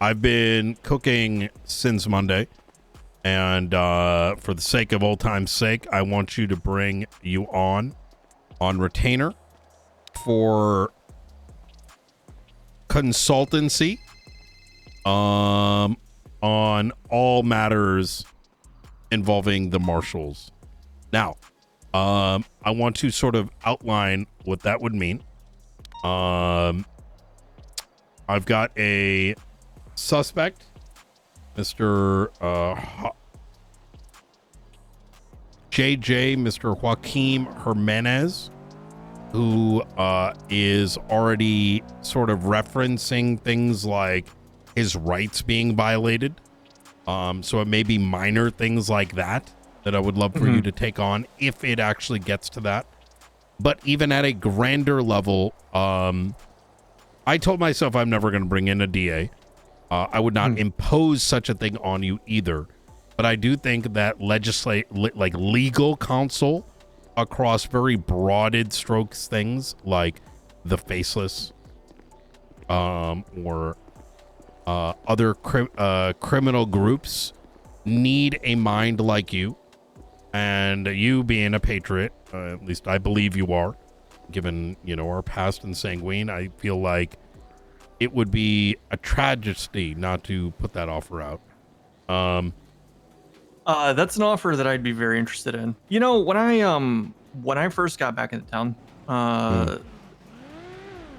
I've been cooking since Monday, and for the sake of old time's sake, I want you to bring you on retainer for consultancy on all matters involving the Marshals. Now, I want to sort of outline what that would mean. I've got a suspect, Mr. Mr. Joaquim Jimenez, who is already sort of referencing things like his rights being violated. So it may be minor things like that I would love for you to take on if it actually gets to that. But even at a grander level, I told myself I'm never going to bring in a DA. I would not impose such a thing on you either. But I do think that legal counsel across very broad strokes things like the faceless or other criminal groups need a mind like you. And you being a patriot, at least I believe you are, given, our past in Sanguine, I feel like it would be a tragedy not to put that offer out. That's an offer that I'd be very interested in. When I first got back into town,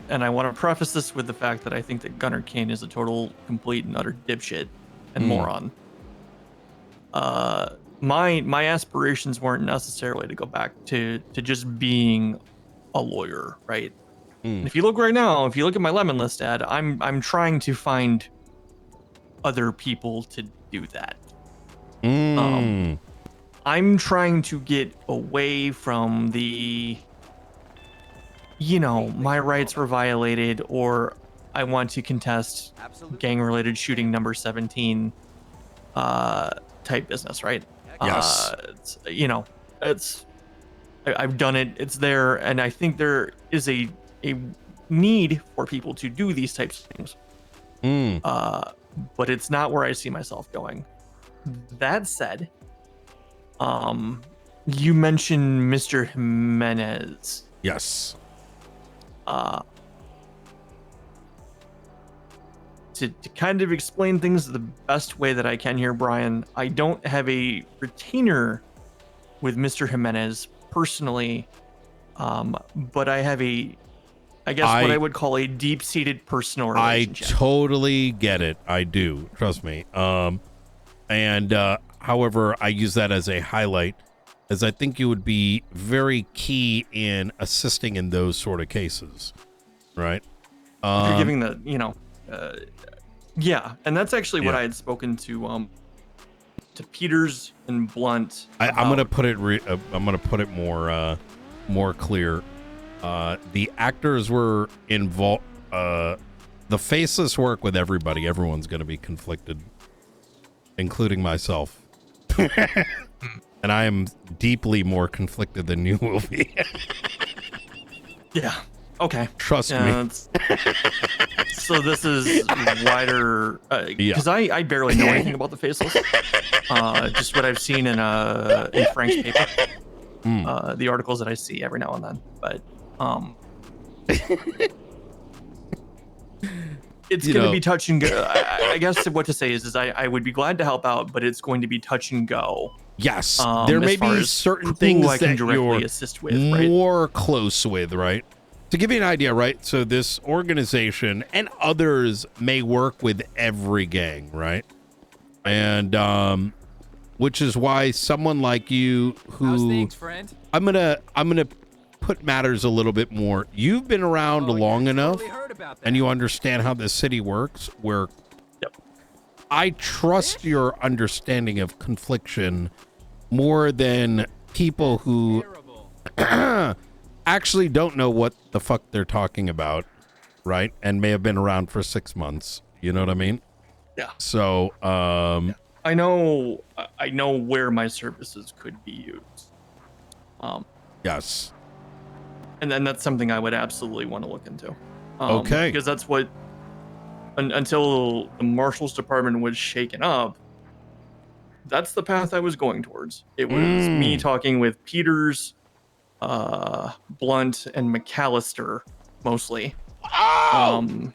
and I want to preface this with the fact that I think that Gunnar Kane is a total, complete, and utter dipshit and moron. My aspirations weren't necessarily to go back to just being a lawyer, right? If you look right now, if you look at my Lemon List ad, I'm trying to find other people to do that. I'm trying to get away from the, my rights were violated, or I want to contest gang-related shooting number 17 type business, right? Yes. I've done it. It's there, and I think there is a need for people to do these types of things. But it's not where I see myself going. That said, you mentioned Mr. Jimenez. Yes. To kind of explain things the best way that I can here, Brian, I don't have a retainer with Mr. Jimenez personally, but I have what I would call a deep-seated personal relationship. I totally get it. I do. Trust me. However, I use that as a highlight, as I think you would be very key in assisting in those sort of cases, right? If you're giving the, yeah, and that's actually what I had spoken to Peters and Blunt. I'm gonna put it more clear. The actors were involved. The faceless work with everybody. Everyone's gonna be conflicted, including myself. And I am deeply more conflicted than you will be. Yeah. Okay. Trust me. So this is wider, because I barely know anything about the faceless. Just what I've seen in Frank's paper, the articles that I see every now and then. But it's going to be touch and go. I guess what to say is I would be glad to help out, but it's going to be touch and go. Yes, there may be certain things I can that directly you're assist with, right? more close with, right? To give you an idea, right? So this organization and others may work with every gang, right? And which is why someone like you, who things, friend? I'm gonna put matters a little bit more. You've been around long enough, and you understand how the city works. Where I trust your understanding of confliction more than people who actually don't know what the fuck they're talking about, right? And may have been around for 6 months. You know what I mean? Yeah. So, I know where my services could be used. Yes. And then that's something I would absolutely want to look into. Okay. Because that's what until the Marshals Department was shaken up, that's the path I was going towards. It was me talking with Peters, Blunt, and McAllister mostly. Oh!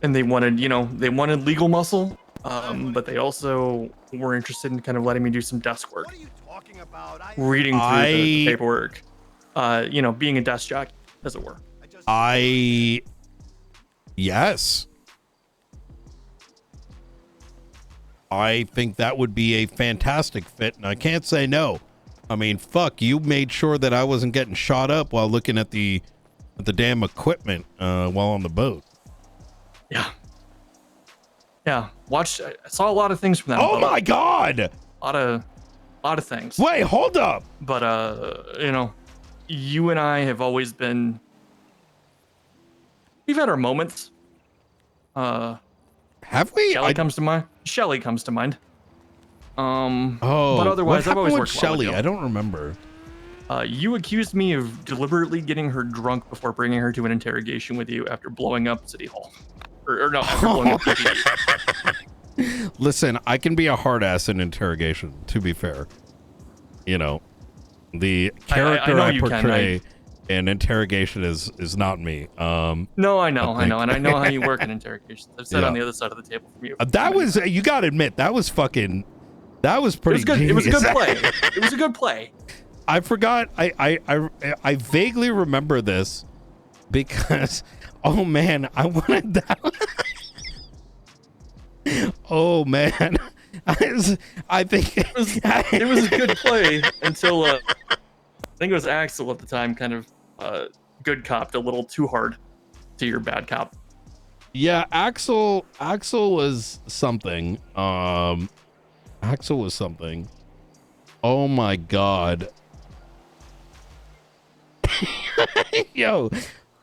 And they wanted, they wanted legal muscle, but they also were interested in kind of letting me do some desk work. What are you talking about? Reading through the paperwork, being a desk jockey, as it were. Yes. I think that would be a fantastic fit, and I can't say no. I mean, fuck, you made sure that I wasn't getting shot up while looking at the damn equipment while on the boat. Yeah. I saw a lot of things from that. Oh my god! A lot of things. Wait, hold up. But you and I have always been. We've had our moments. Have we? Shelly comes to mind. Oh, but otherwise, what I've always happened with worked well with Shelly? you. I don't remember. You accused me of deliberately getting her drunk before bringing her to an interrogation with you after blowing up City Hall. Or no, after blowing up PPD. Listen, I can be a hard ass in interrogation, to be fair. You know, the character I portray in interrogation is not me. No, I know, and I know how you work in interrogations. I've sat on the other side of the table from you. That was, you gotta admit, that was pretty good. It was a good play. It was a good play. I forgot. I vaguely remember this because, oh man, I wanted that. Oh man, I think it was a good play until I think it was Axel at the time kind of good copped a little too hard to your bad cop. Yeah, Axel was something. Axel was something. Oh my god. Yo,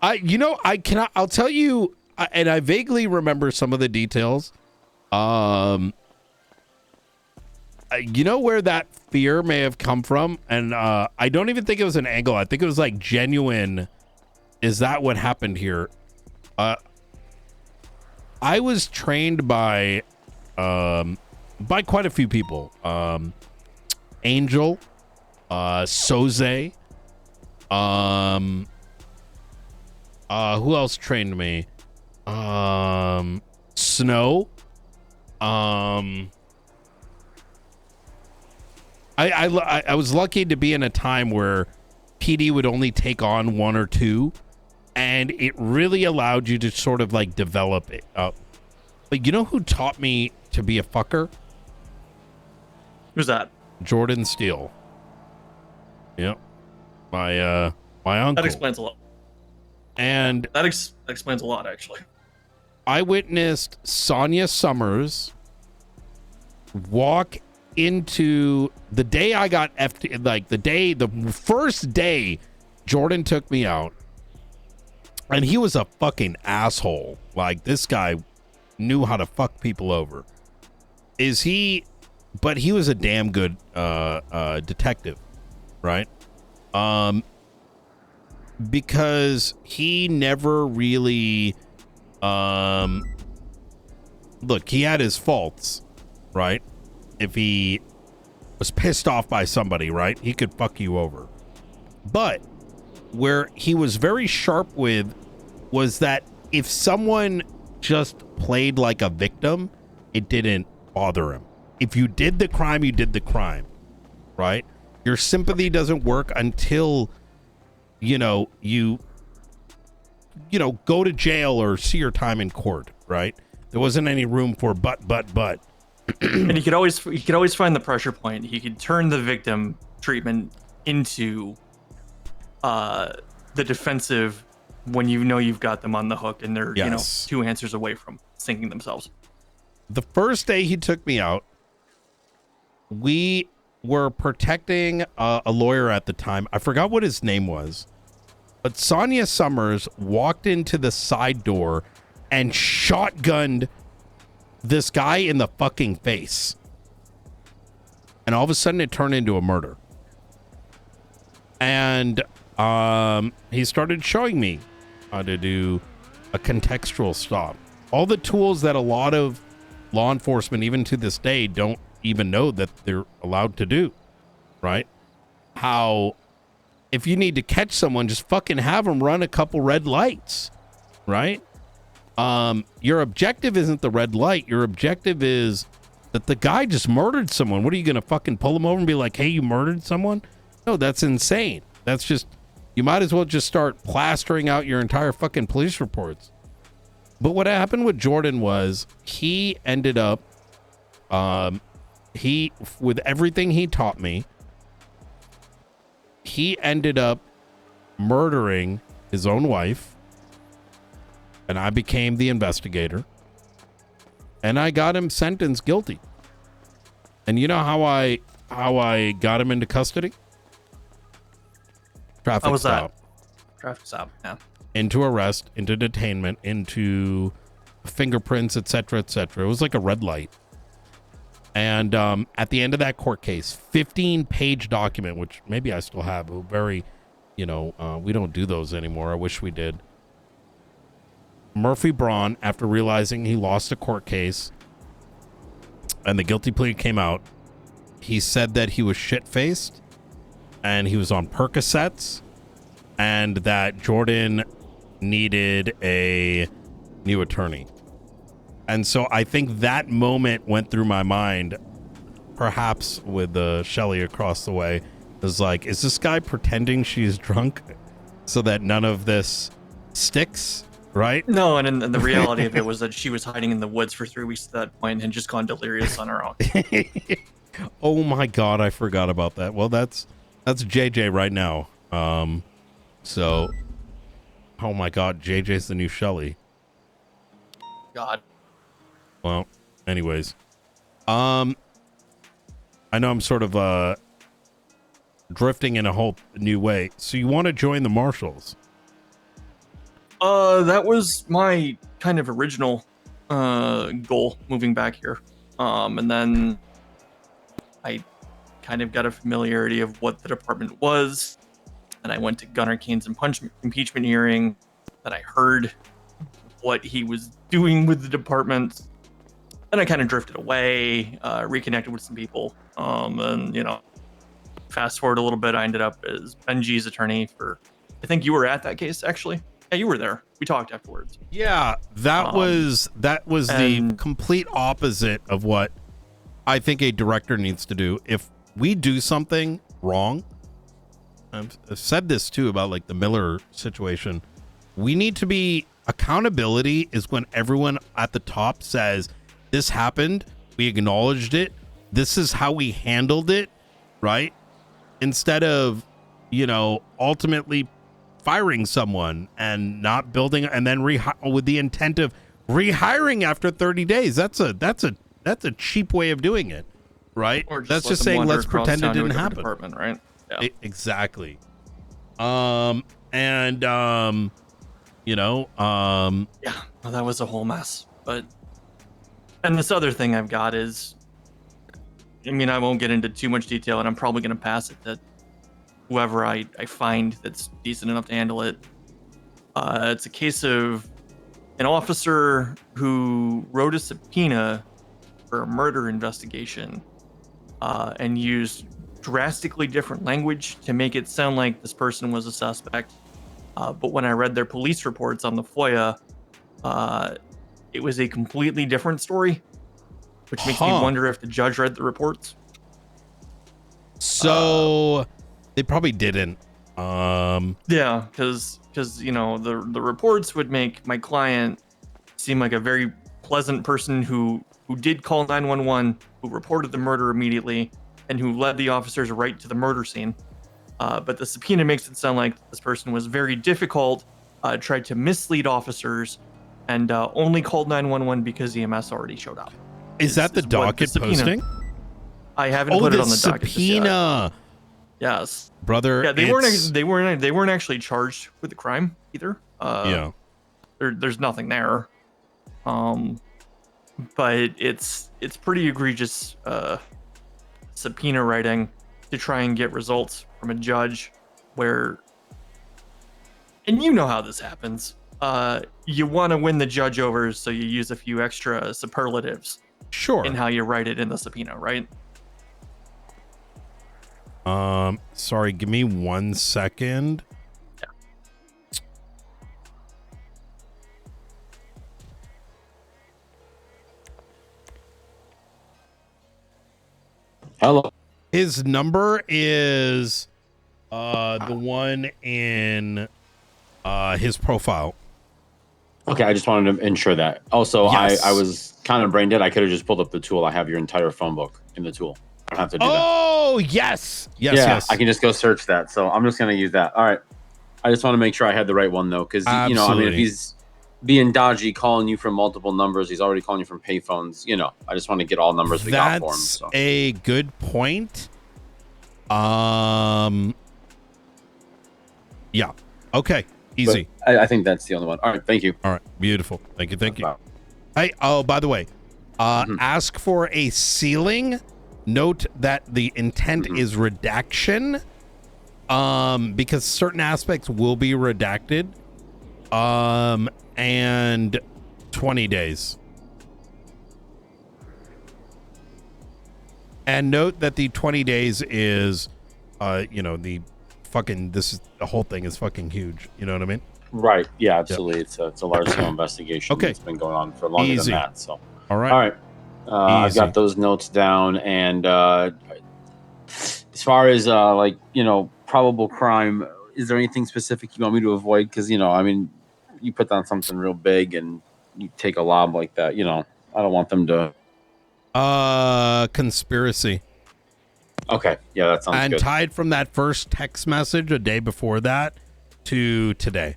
I'll tell you, and I vaguely remember some of the details. You know where that fear may have come from, and I don't even think it was an angle. I think it was like genuine. Is that what happened here? I was trained by quite a few people. Angel, Soze. Who else trained me? Snow. I was lucky to be in a time where PD would only take on one or two, and it really allowed you to sort of like develop it up. But you know who taught me to be a fucker? Who's that? Jordan Steele. Yep. My uncle. That explains a lot. And that explains a lot, actually. I witnessed Sonia Summers walk into the day I got FT, like the first day Jordan took me out, and he was a fucking asshole. Like, this guy knew how to fuck people over. But he was a damn good detective, right? Because he never really look, he had his faults, right? If he was pissed off by somebody, right, he could fuck you over. But where he was very sharp with was that if someone just played like a victim, it didn't bother him. If you did the crime, you did the crime, right? Your sympathy doesn't work until you go to jail or see your time in court, right? There wasn't any room for but. And he could always find the pressure point. He could turn the victim treatment into the defensive when you know you've got them on the hook and they're two answers away from sinking themselves. The first day he took me out, we were protecting a lawyer at the time. I forgot what his name was, but Sonia Summers walked into the side door and shotgunned this guy in the fucking face. And all of a sudden it turned into a murder. And he started showing me how to do a contextual stop. all the tools that a lot of law enforcement, even to this day, don't even know that they're allowed to do, right? How if you need to catch someone, just fucking have them run a couple red lights, right? Your objective isn't the red light. Your objective is that the guy just murdered someone. What are you going to fucking pull him over and be like, hey, you murdered someone? No, that's insane. That's just, you might as well just start plastering out your entire fucking police reports. But what happened with Jordan was he ended up, with everything he taught me, he ended up murdering his own wife, and I became the investigator, and I got him sentenced guilty. And you know how I got him into custody? Traffic stop. Traffic stop, yeah. Into arrest, into detainment, into fingerprints, etc., etc. It was like a red light. And at the end of that court case, 15-page document, which maybe I still have, a very, we don't do those anymore. I wish we did. Murphy Braun, after realizing he lost a court case and the guilty plea came out, he said that he was shit-faced and he was on Percocets and that Jordan needed a new attorney. And so I think that moment went through my mind, perhaps with Shelly across the way. It was like, is this guy pretending she's drunk so that none of this sticks, right? No, and the reality of it was that she was hiding in the woods for 3 weeks at that point and just gone delirious on her own. Oh my God, I forgot about that. Well, that's JJ right now. So, oh my God, JJ's the new Shelly. God. Well, anyways, I know I'm sort of drifting in a whole new way. So you want to join the Marshals? That was my kind of original goal moving back here. And then I kind of got a familiarity of what the department was. And I went to Gunnar Kane's impeachment hearing. That I heard what he was doing with the department. Then I kind of drifted away, reconnected with some people. And, fast forward a little bit, I ended up as Benji's attorney for, I think you were at that case, actually. Yeah, you were there. We talked afterwards. Yeah, that was the complete opposite of what I think a director needs to do. If we do something wrong, I've said this too about like the Miller situation, we need to be, accountability is when everyone at the top says, this happened, we acknowledged it, this is how we handled it, right? Instead of, ultimately firing someone and not building and then with the intent of rehiring after 30 days. That's a cheap way of doing it, right? Or That's just saying let's pretend it didn't happen. Department, right? Yeah. Exactly. Yeah, well, that was a whole mess. And this other thing I've got is, I won't get into too much detail, and I'm probably going to pass it to whoever I find that's decent enough to handle it. It's a case of an officer who wrote a subpoena for a murder investigation and used drastically different language to make it sound like this person was a suspect. But when I read their police reports on the FOIA, it was a completely different story, which makes me wonder if the judge read the reports. So they probably didn't. Yeah, because the reports would make my client seem like a very pleasant person who did call 911, who reported the murder immediately, and who led the officers right to the murder scene. But the subpoena makes it sound like this person was very difficult, tried to mislead officers, and only called 911 because EMS already showed up. Is that the docket posting? I haven't put it on the docket. Subpoena. Yes, brother. Yeah, they weren't actually charged with the crime either. Yeah, there's nothing there. But it's pretty egregious subpoena writing to try and get results from a judge where, and you know how this happens. you want to win the judge over, so you use a few extra superlatives Sure. in how you write it in the subpoena, right? Sorry, give me 1 second. Hello. His number is the one in his profile. Okay, I just wanted to ensure that. Also, Yes. I was kind of brain dead. I could have just pulled up the tool. I have your entire phone book in the tool. I don't have to do that. Oh, yes. Yes, Yeah, yes. I can just go search that. So I'm just going to use that. All right. I just want to make sure I had the right one, though, because, you know, I mean, if Absolutely. he's being dodgy, calling you from multiple numbers, he's already calling you from payphones, you know, I just want to get all numbers we got for him. That's So. a good point. Yeah. Okay. Easy. But I think that's the only one. All right. Thank you. All right. Beautiful. Thank you. Thank you. Wow. Hey, oh, by the way, ask for a sealing. Note that the intent is redaction, because certain aspects will be redacted, and 20 days. And note that the 20 days is, you know, the whole thing is fucking huge. You know what I mean? Right. Yeah, absolutely. Yep. It's a large scale investigation. Okay. It's been going on for longer Easy. than that. So, all right. All right. I've got those notes down. And as far as like, you know, probable crime, is there anything specific you want me to avoid? Because, you know, I mean, you put down something real big and you take a lob like that, you know, I don't want them to. Conspiracy. Okay. Yeah, that sounds good. And tied from that first text message a day before that to today.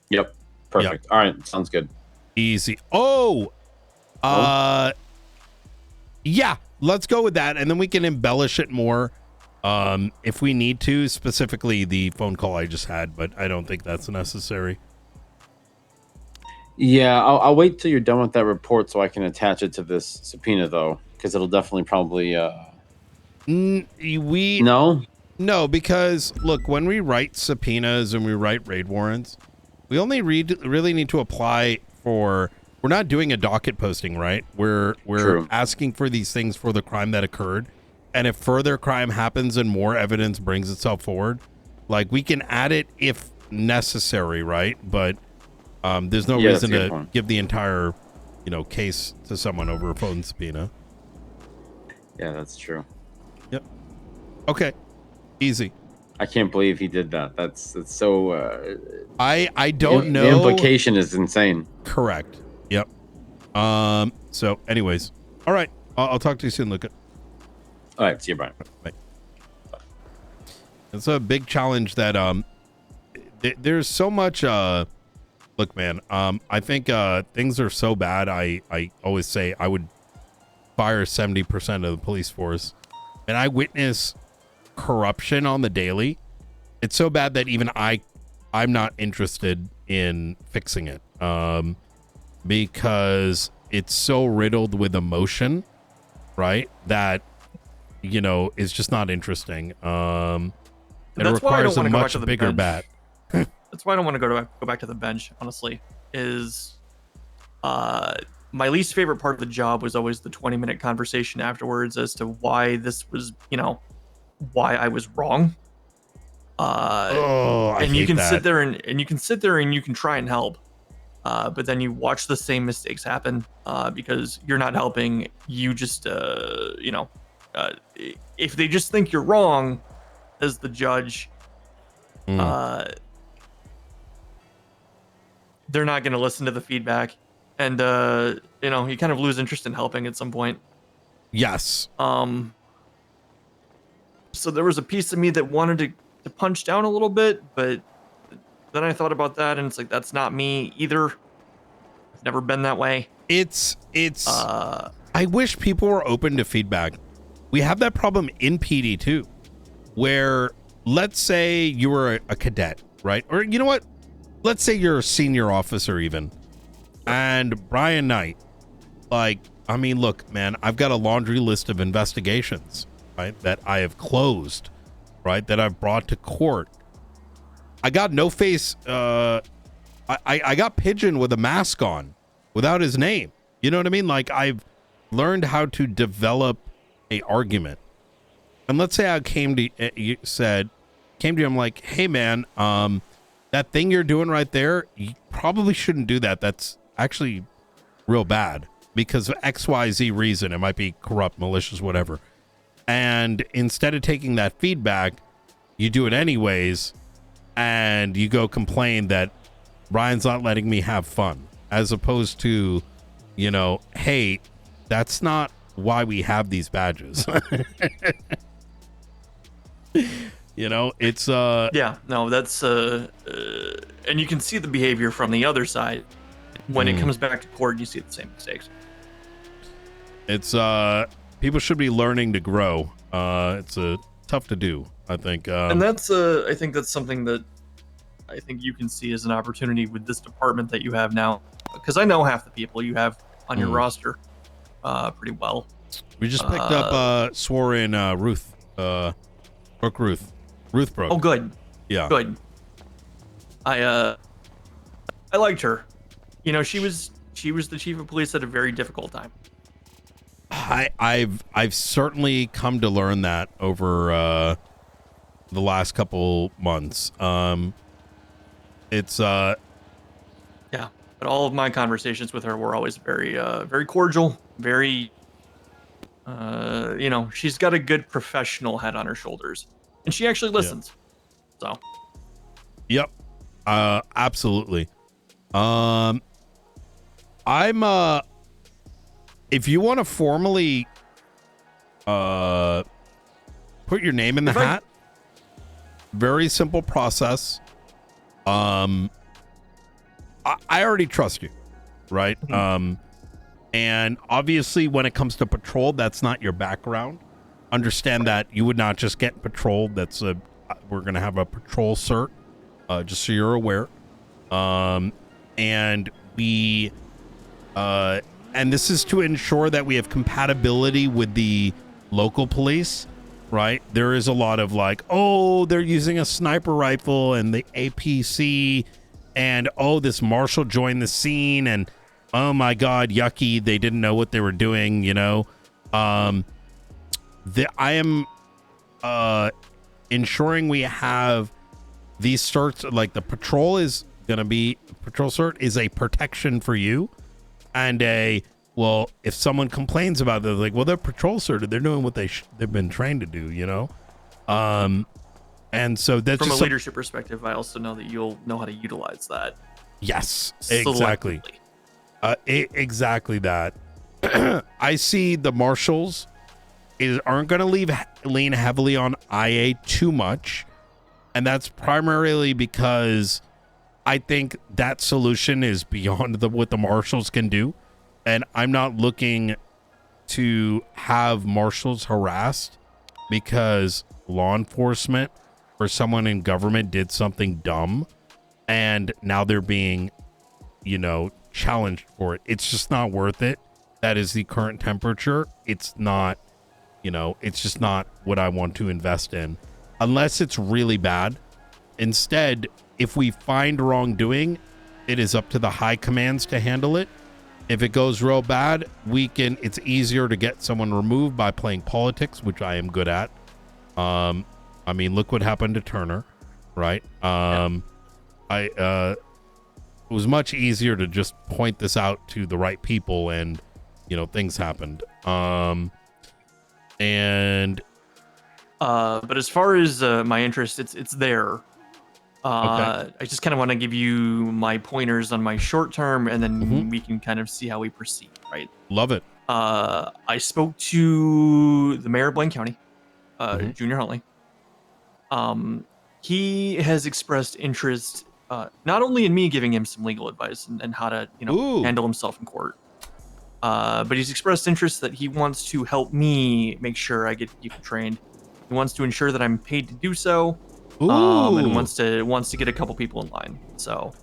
Yep. Perfect. Yep. All right. Sounds good. Easy. Yeah, let's go with that. And then we can embellish it more if we need to, specifically the phone call I just had, but I don't think that's necessary. Yeah, I'll wait till you're done with that report so I can attach it to this subpoena, though, because it'll definitely probably. No, because look, when we write subpoenas and we write raid warrants, we only really need to apply for. We're not doing a docket posting, right? We're True. asking for these things for the crime that occurred, and if further crime happens and more evidence brings itself forward, like we can add it if necessary, right? But there's no reason to give the entire, you know, case to someone over a phone subpoena. Yeah, that's true. Yep. Okay. Easy. I can't believe he did that. That's so. I don't know. The implication is insane. Correct. Yep. So, anyways, all right. I'll talk to you soon, Luca. All right. See you, Brian. Bye. It's a big challenge that there's so much. Look, man. I think things are so bad. I always say I would fire 70% of the police force, and I witness corruption on the daily. It's so bad that even I'm not interested in fixing it, because it's so riddled with emotion, right? That, you know, is just not interesting. It requires a much bigger bat. That's why I don't want to go back to the bench, honestly. Is my least favorite part of the job was always the 20-minute conversation afterwards as to why this was, you know, why I was wrong. And you can sit there and you can try and help, but then you watch the same mistakes happen because you're not helping. You just you know, if they just think you're wrong as the judge, they're not going to listen to the feedback, and you know, you kind of lose interest in helping at some point. Yes. So there was a piece of me that wanted to punch down a little bit, but then I thought about that, and it's like, that's not me either. I've never been that way. It's I wish people were open to feedback. We have that problem in PD too, where let's say you were a cadet, right? Or you know what? Let's say you're a senior officer even. And Brian Knight, like, I mean, look, man, I've got a laundry list of investigations, right, that I have closed, right, that I've brought to court. I got No Face. I got Pigeon with a mask on, without his name. You know what I mean? Like, I've learned how to develop a argument. And let's say I came to you, I'm like, hey man, that thing you're doing right there, you probably shouldn't do that. That's actually real bad because of XYZ reason. It might be corrupt, malicious, whatever. And instead of taking that feedback, you do it anyways, and you go complain that Ryan's not letting me have fun, as opposed to, you know, hey, that's not why we have these badges. You know, it's yeah, no, that's and you can see the behavior from the other side when it comes back to court. You see the same mistakes. It's people should be learning to grow. It's tough to do, I think. And that's I think that's something that I think you can see as an opportunity with this department that you have now, because I know half the people you have on your roster pretty well. We just picked up swore in Ruth, Brooke Ruth Brooke. Oh, good. Yeah, good. I liked her. You know, she was the chief of police at a very difficult time. I've certainly come to learn that over the last couple months. It's yeah, but all of my conversations with her were always very very cordial, very you know, she's got a good professional head on her shoulders, and she actually listens. Yeah. So yep, absolutely. I'm if you want to formally put your name in the hat, very simple process. I already trust you, right? And obviously when it comes to patrol, that's not your background. Understand that you would not just get patrol. That's we're going to have a patrol cert, just so you're aware. And we, and this is to ensure that we have compatibility with the local police, right? There is a lot of like, oh, they're using a sniper rifle and the APC, and oh, this marshal joined the scene, and oh my God, yucky, they didn't know what they were doing, you know? I am ensuring we have these certs, like the patrol is going to be, patrol cert is a protection for you, and well, if someone complains about it, they're like, well, they're patrol certed, they're doing what they've been trained to do, you know? And so that's from a just leadership perspective, I also know that you'll know how to utilize that. Yes, exactly. Exactly that. I see the marshals aren't going to lean heavily on IA too much, and that's primarily because I think that solution is beyond what the marshals can do, and I'm not looking to have marshals harassed because law enforcement or someone in government did something dumb and now they're being, you know, challenged for it. It's just not worth it. That is the current temperature. It's not, you know, it's just not what I want to invest in unless it's really bad. Instead, if we find wrongdoing, it is up to the high commands to handle it. If it goes real bad, it's easier to get someone removed by playing politics, which I am good at. I mean, look what happened to Turner, right? It was much easier to just point this out to the right people, and you know, things happened. But as far as my interest, it's there. Okay. I just kind of want to give you my pointers on my short term, and then we can kind of see how we proceed, right? Love it. I spoke to the mayor of Blaine County, Junior Huntley. He has expressed interest not only in me giving him some legal advice and how to, you know, handle himself in court, but he's expressed interest that he wants to help me make sure I get people trained. He wants to ensure that I'm paid to do so, and wants to get a couple people in line. So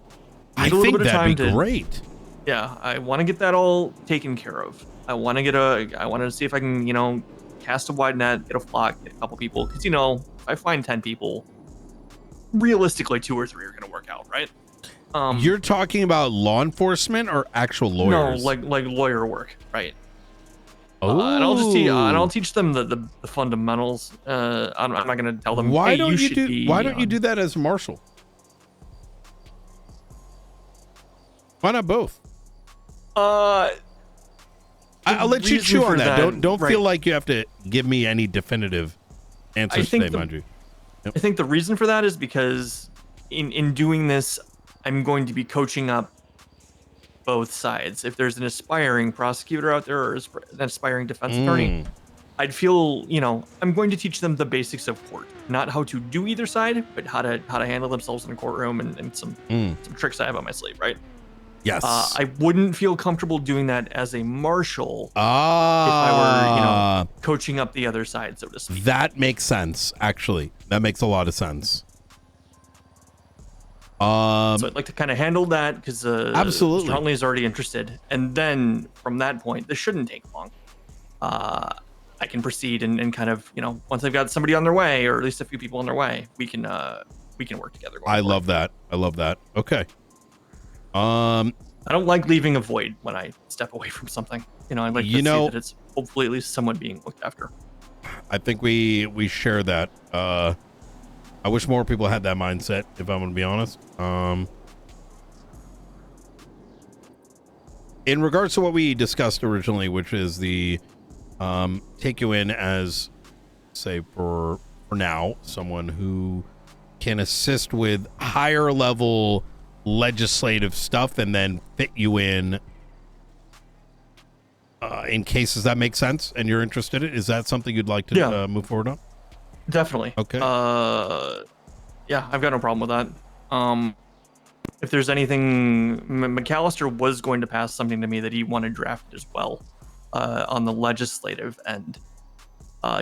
I think that'd be great. Yeah, I want to get that all taken care of. I want to see if I can, you know, cast a wide net, get a flock, get a couple people. Because, you know, if I find 10 people, realistically 2 or 3 are going to work out, right? You're talking about law enforcement or actual lawyers? No, like lawyer work, right? Oh, and I'll teach them the fundamentals. I'm not going to tell them. Why hey, don't you should do? be Why don't you do that as a marshal? Why not both? I'll let you chew on that. Don't right. feel like you have to give me any definitive answers today, mind you. Yep. I think the reason for that is because in doing this, I'm going to be coaching up both sides. If there's an aspiring prosecutor out there or an aspiring defense attorney, I'd feel, I'm going to teach them the basics of court, not how to do either side, but how to handle themselves in a courtroom and some tricks I have on my sleeve, right? Yes. I wouldn't feel comfortable doing that as a marshal if I were, coaching up the other side, so to speak. That makes sense, actually. That makes a lot of sense. So I'd like to kind of handle that because absolutely, Mr. Huntley is already interested, and then from that point, this shouldn't take long. I can proceed and kind of, once I've got somebody on their way, or at least a few people on their way, we can work together. I love that. Okay. I don't like leaving a void when I step away from something. I'd like to see that it's hopefully at least somewhat being looked after. I think we share that. I wish more people had that mindset, if I'm going to be honest. In regards to what we discussed originally, which is the take you in as, say, for now, someone who can assist with higher level legislative stuff and then fit you in cases that make sense and you're interested in. Is that something you'd like to move forward on? Definitely. Okay. Yeah, I've got no problem with that. If there's anything, McAllister was going to pass something to me that he wanted drafted as well on the legislative end.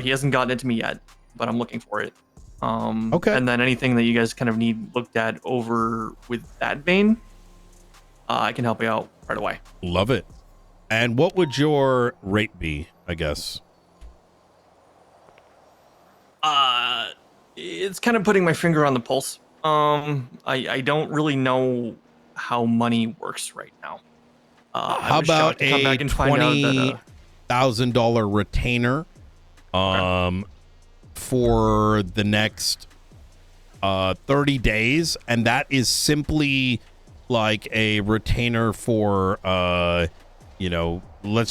He hasn't gotten it to me yet, but I'm looking for it. Okay. And then anything that you guys kind of need looked at over with that vein, I can help you out right away. Love it. And what would your rate be, I guess? It's kind of putting my finger on the pulse. I don't really know how money works right now. How about a $20,000 retainer for the next 30 days? And that is simply like a retainer for, let's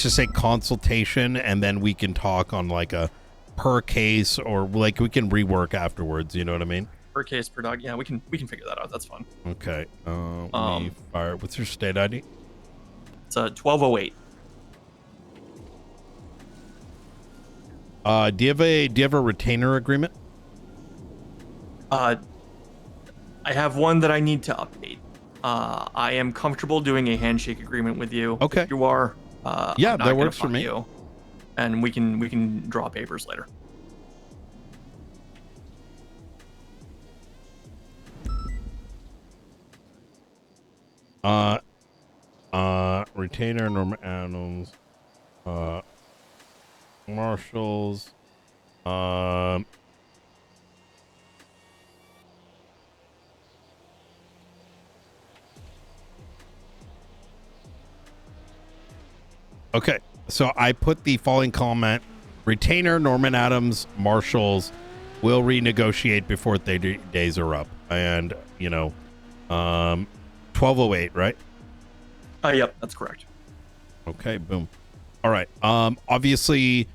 just say consultation, and then we can talk on like a per case, or like we can rework afterwards. You know what I mean? Per case, per dog. Yeah, we can figure that out. That's fun. Okay. Let me fire. What's your state ID? It's 1208. Do you have a retainer agreement? I have one that I need to update. I am comfortable doing a handshake agreement with you. Okay. If you are. Yeah, that works for me. And we can draw papers later. Retainer, Norma Adams, Marshals, okay, so I put the following comment: retainer, Norman Adams, Marshals will renegotiate before 30 days are up. And 1208, right? Yep, that's correct. Okay, boom. All right. Obviously,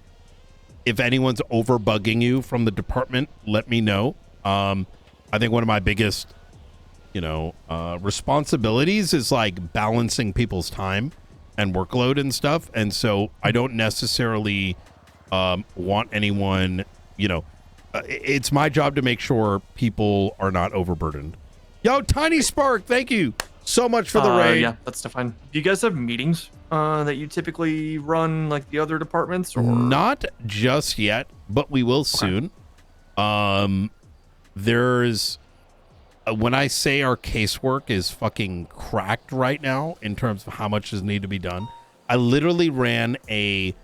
if anyone's overbugging you from the department, let me know. I think one of my biggest, responsibilities is like balancing people's time and workload and stuff. And so I don't necessarily want anyone, it's my job to make sure people are not overburdened. Yo, Tiny Spark, thank you so much for the raid. Yeah, that's fine. Do you guys have meetings that you typically run like the other departments? Or not just yet, but we will soon. There's when I say our casework is fucking cracked right now in terms of how much does need to be done, I literally ran a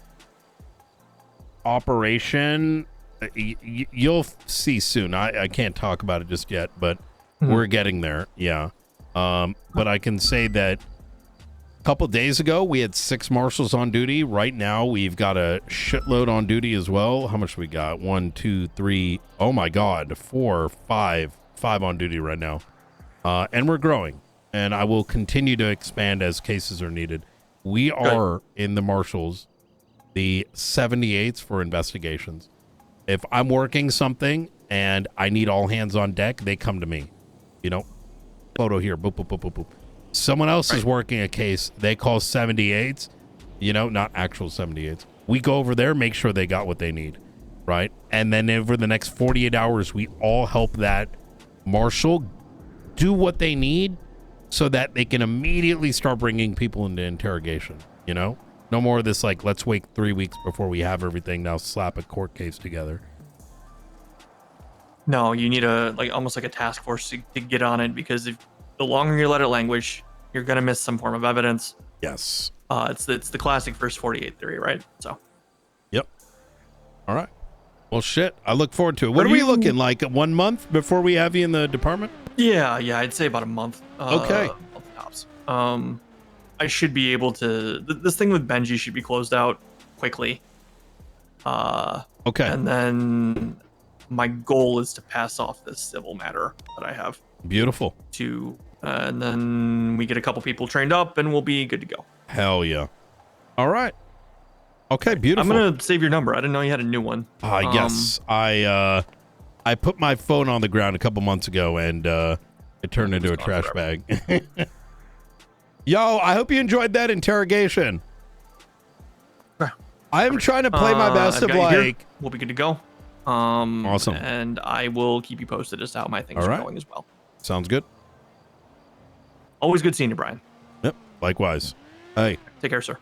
operation. You'll see soon. I can't talk about it just yet, but We're getting there. Yeah. But I can say that a couple days ago, we had 6 marshals on duty. Right now, we've got a shitload on duty as well. How much we got? 1, 2, 3. Oh my God. 4, 5 on duty right now. And we're growing. And I will continue to expand as cases are needed. We are in the marshals, the 78s for investigations. If I'm working something and I need all hands on deck, they come to me. You know, photo here, boop, boop, boop, boop, boop. Someone else is working a case. They call 78s, you know, not actual 78s. We go over there, make sure they got what they need, right? And then over the next 48 hours, we all help that marshal do what they need so that they can immediately start bringing people into interrogation, you know? No more of this, like, let's wait 3 weeks before we have everything. Now slap a court case together. No, you need almost like a task force to get on it, because if the longer you let it languish, you're gonna miss some form of evidence. Yes. It's the classic first 48 theory, right? So. Yep. All right. Well, shit. I look forward to it. What are we looking like? 1 month before we have you in the department? Yeah. I'd say about a month. Okay. Tops. I should be able to. This thing with Benji should be closed out quickly. Okay. And then my goal is to pass off this civil matter that I have. Beautiful. And then we get a couple people trained up and we'll be good to go. Hell yeah. All right. Okay, beautiful. I'm gonna save your number. I didn't know you had a new one. Yes. I put my phone on the ground a couple months ago and it turned into a trash bag. Yo, I hope you enjoyed that interrogation. I am trying to play my best of like. We'll be good to go. Awesome. And I will keep you posted as to how my things are going as well. Sounds good. Always good seeing you, Brian. Yep. Likewise. Hey. Take care, sir.